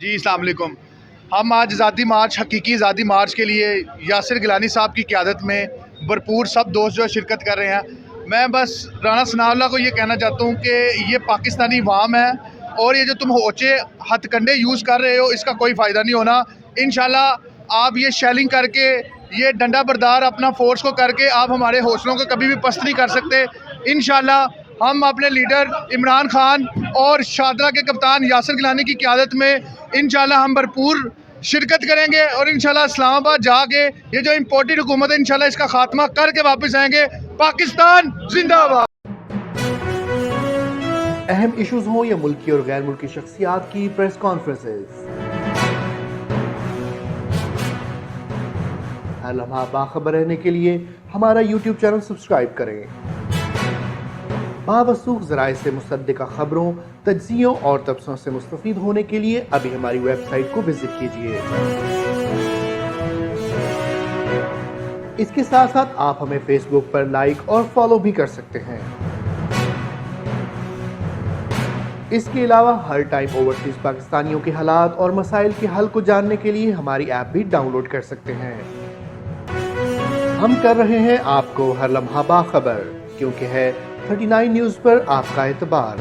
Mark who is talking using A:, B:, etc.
A: جی السلام علیکم. ہم آج ذاتی مارچ، حقیقی ذاتی مارچ کے لیے یاسر گیلانی صاحب کی قیادت میں بھرپور سب دوست جو شرکت کر رہے ہیں. میں بس رانا ثناء اللہ کو یہ کہنا چاہتا ہوں کہ یہ پاکستانی عوام ہے اور یہ جو تم ہوچے ہتھ کنڈے یوز کر رہے ہو اس کا کوئی فائدہ نہیں ہونا. انشاءاللہ آپ یہ شیلنگ کر کے، یہ ڈنڈا بردار اپنا فورس کو کر کے آپ ہمارے حوصلوں کو کبھی بھی پست نہیں کر سکتے. انشاءاللہ ہم اپنے لیڈر عمران خان اور شاہدرہ کے کپتان یاسر گیلانی کی قیادت میں انشاءاللہ ہم بھرپور شرکت کریں گے اور انشاءاللہ اسلام آباد جا کے یہ جو امپورٹڈ حکومت ہے انشاءاللہ اس کا خاتمہ کر کے واپس آئیں گے. پاکستان زندہ باد.
B: اہم ایشوز ہوں یا ملکی اور غیر ملکی شخصیات کی پریس کانفرنسز، ہر لمحہ باخبر رہنے کے لیے ہمارا یوٹیوب چینل سبسکرائب کریں. باوثوق ذرائع سے مصدقہ خبروں، تجزیوں اور تبصروں سے مستفید ہونے کے لیے ابھی ہماری ویب سائٹ کو وزٹ کیجیے. اس کے ساتھ ساتھ آپ ہمیں فیس بک پر لائک اور فالو بھی کر سکتے ہیں. اس کے علاوہ ہر ٹائم اوورسیز پاکستانیوں کے حالات اور مسائل کے حل کو جاننے کے لیے ہماری ایپ بھی ڈاؤن لوڈ کر سکتے ہیں. ہم کر رہے ہیں آپ کو ہر لمحہ باخبر، کیونکہ ہے 39 نیوز پر آپ کا اعتبار.